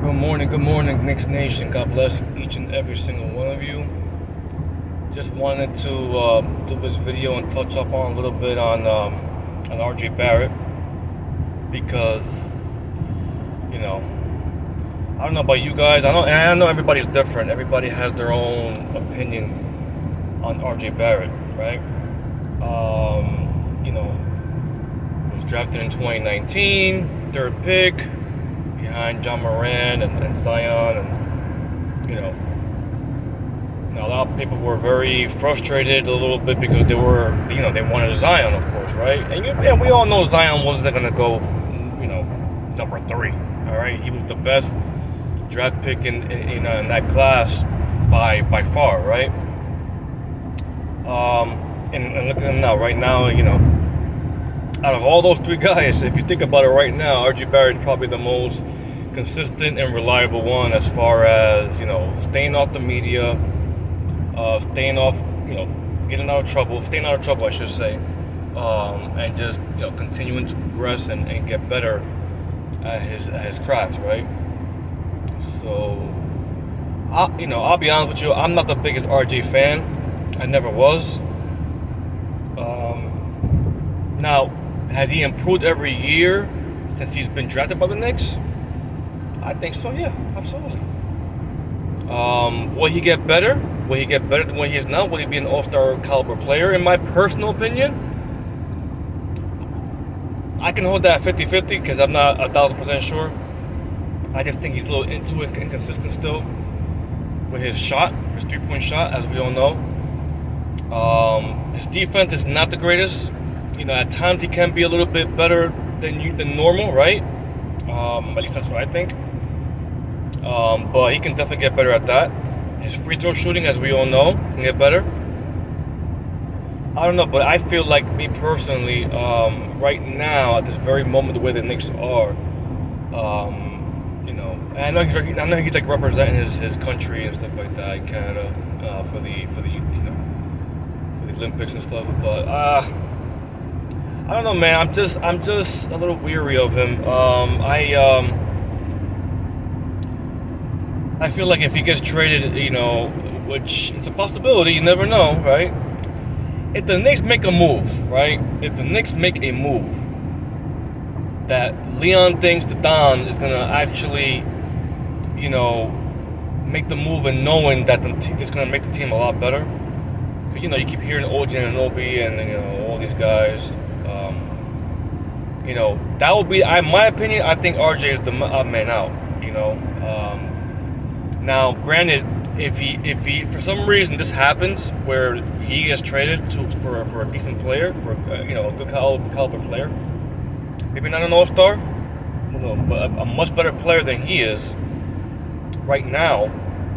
Good morning, Knicks Nation. God bless each and every single one of you. Just wanted to do this video and touch up on a little bit on RJ Barrett because I don't know about you guys. I know everybody's different. Everybody has their own opinion on RJ Barrett, right? Was drafted in 2019, third pick, behind John Moran and Zion, and a lot of people were very frustrated a little bit because they wanted Zion, of course, right? And we all know Zion wasn't going to go, number 3. All right, he was the best draft pick in that class by far, right? And look at him now. Right now, out of all those 3 guys, if you think about it right now, RJ Barrett is probably the most consistent and reliable one as far as, staying off the media, staying off, staying out of trouble, I should say, and just, continuing to progress and get better at his craft, right? So, I'll be honest with you, I'm not the biggest RJ fan. I never was. Now, has he improved every year since he's been drafted by the Knicks? I think so, yeah, absolutely. Will he get better? Will he get better than what he is now? Will he be an all-star caliber player? In my personal opinion, I can hold that 50-50 because I'm not 1,000% sure. I just think he's a little too inconsistent still with his shot, his three-point shot, as we all know. His defense is not the greatest. At times he can be a little bit better than normal, right? At least that's what I think. But he can definitely get better at that. His free throw shooting, as we all know, can get better. I don't know, but I feel like, me personally, right now, at this very moment, the way the Knicks are, and I know he's like representing his country and stuff like that in Canada for the Olympics and stuff, but I don't know, man. I'm just a little weary of him. I feel like if he gets traded, which is a possibility, you never know, right? If the Knicks make a move, right? If the Knicks make a move that Leon thinks that Don is gonna actually, make the move and knowing that it's gonna make the team a lot better. You keep hearing OG Anunoby and all these guys. That would be, in my opinion, I think RJ is the odd man out. Now, granted, if he for some reason this happens where he gets traded for a decent player, for a good caliber player, maybe not an all-star, but a much better player than he is right now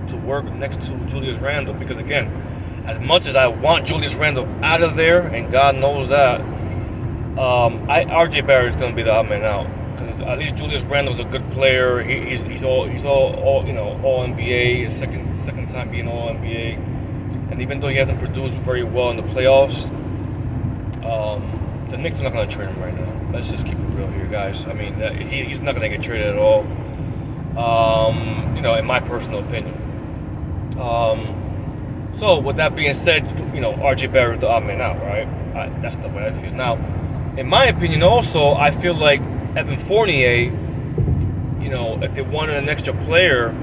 to work next to Julius Randle, because again, as much as I want Julius Randle out of there, and God knows that, RJ Barrett is going to be the odd man out, because at least Julius Randle's a good player. He's all NBA, his second time being all NBA, and even though he hasn't produced very well in the playoffs, the Knicks are not going to trade him right now. Let's just keep it real here, guys. I mean, he's not going to get traded at all. In my personal opinion. So, with that being said, RJ Barrett is the odd man out, right? That's the way I feel. Now, in my opinion, also, I feel like Evan Fournier, if they wanted an extra player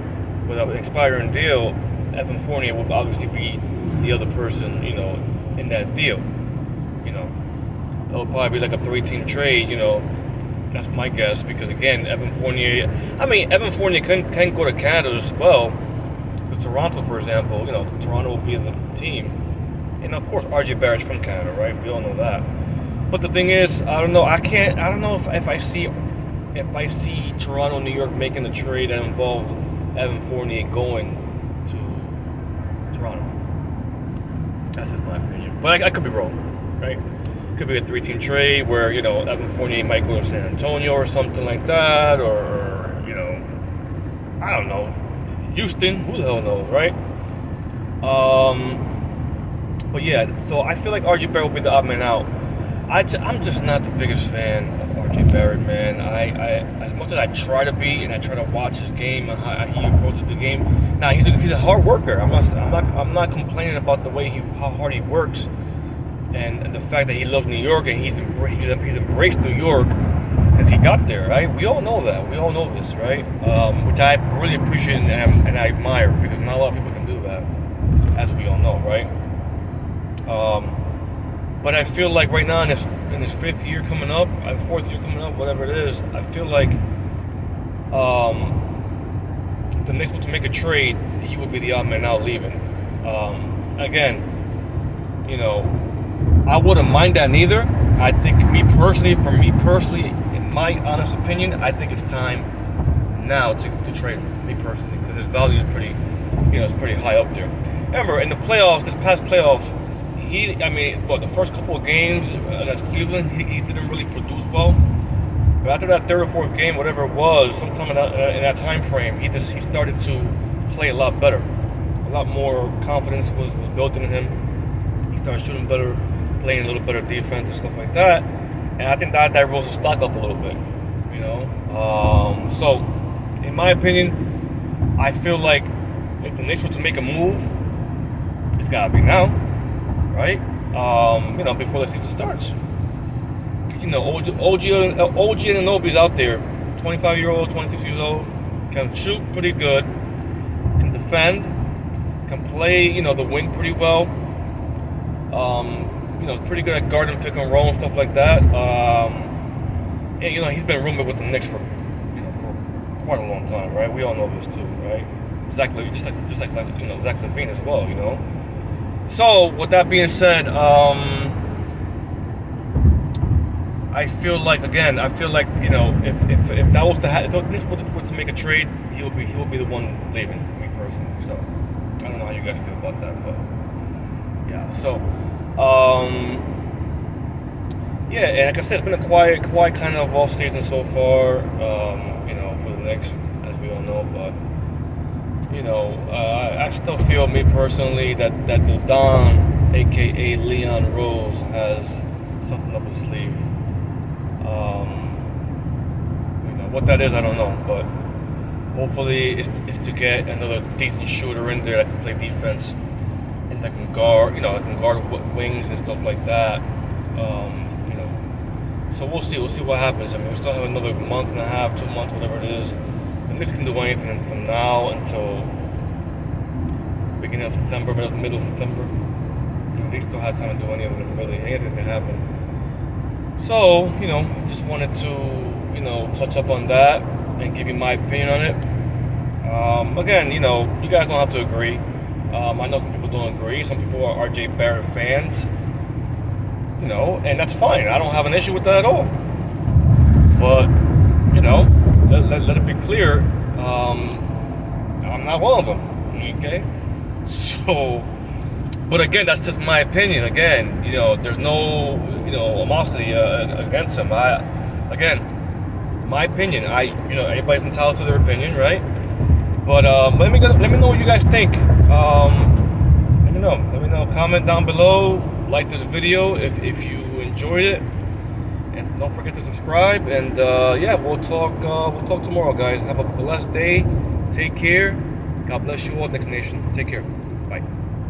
with an expiring deal, Evan Fournier would obviously be the other person, in that deal. It'll probably be like a 3-team trade, that's my guess, because again, Evan Fournier can go to Canada as well. With Toronto, for example, Toronto will be the team. And of course, RJ Barrett's from Canada, right? We all know that. But the thing is, I don't know. I don't know if I see Toronto, New York making a trade that involved Evan Fournier going to Toronto. That's just my opinion. But I could be wrong, right? Could be a 3-team trade where, Evan Fournier might go to San Antonio or something like that, or I don't know, Houston, who the hell knows, right? But yeah, so I feel like RJ Barrett will be the odd man out. I'm just not the biggest fan RJ Barrett, man. As much as I try to be and I try to watch his game and how he approaches the game. Now he's a hard worker. I'm not complaining about the way how hard he works, and the fact that he loves New York and he's embraced New York since he got there, right? We all know that. We all know this, right? Which I really appreciate and I admire, because not a lot of people can do that, as we all know, right? But I feel like right now in his fifth year coming up, fourth year coming up, whatever it is, I feel like the Knicks were to make a trade, he would be the odd man out leaving. Again, I wouldn't mind that neither. I think for me personally, in my honest opinion, I think it's time now to trade him, me personally, because his value is pretty, it's pretty high up there. Remember, in the playoffs, this past playoff, the first couple of games against Cleveland, he didn't really produce well. But after that third or fourth game, whatever it was, sometime in that time frame, he started to play a lot better. A lot more confidence was built in him. He started shooting better, playing a little better defense and stuff like that. And I think that rose his stock up a little bit, So, in my opinion, I feel like if the Knicks were to make a move, it's got to be now, right? Before the season starts. OG Anunoby's out there, 25-year-old, 26 years old, can shoot pretty good, can defend, can play, the wing pretty well. Pretty good at guard and pick and roll and stuff like that. He's been rumored with the Knicks for quite a long time, right? We all know this too, right? Zach LaVine as well, So, with that being said, I feel like if that was to happen, if Knicks were to make a trade, he will be the one leaving, me personally. So, I don't know how you guys feel about that, but yeah. So, and like I said, it's been a quiet kind of off season so far. For the Knicks, as we all know, but. I still feel, me personally, that the Don, aka Leon Rose, has something up his sleeve. What that is, I don't know, but hopefully it's to get another decent shooter in there that can play defense and that can guard, wings and stuff like that. So we'll see what happens. We still have another month and a half, 2 months, whatever it is. The Knicks can do anything from now until beginning of September, middle of September. They still have time to do anything can happen. So, just wanted to, touch up on that and give you my opinion on it. Again, you guys don't have to agree. I know some people don't agree. Some people are RJ Barrett fans, and that's fine. I don't have an issue with that at all. But, let it be clear, I'm not one of them, okay? So, but again, that's just my opinion. Again, there's no, animosity against him. My opinion. Everybody's entitled to their opinion, right? But let me know what you guys think. Let me know. Comment down below. Like this video if you enjoyed it. And don't forget to subscribe. And we'll talk tomorrow, guys. Have a blessed day. Take care. God bless you all, Knicks Nation. Take care.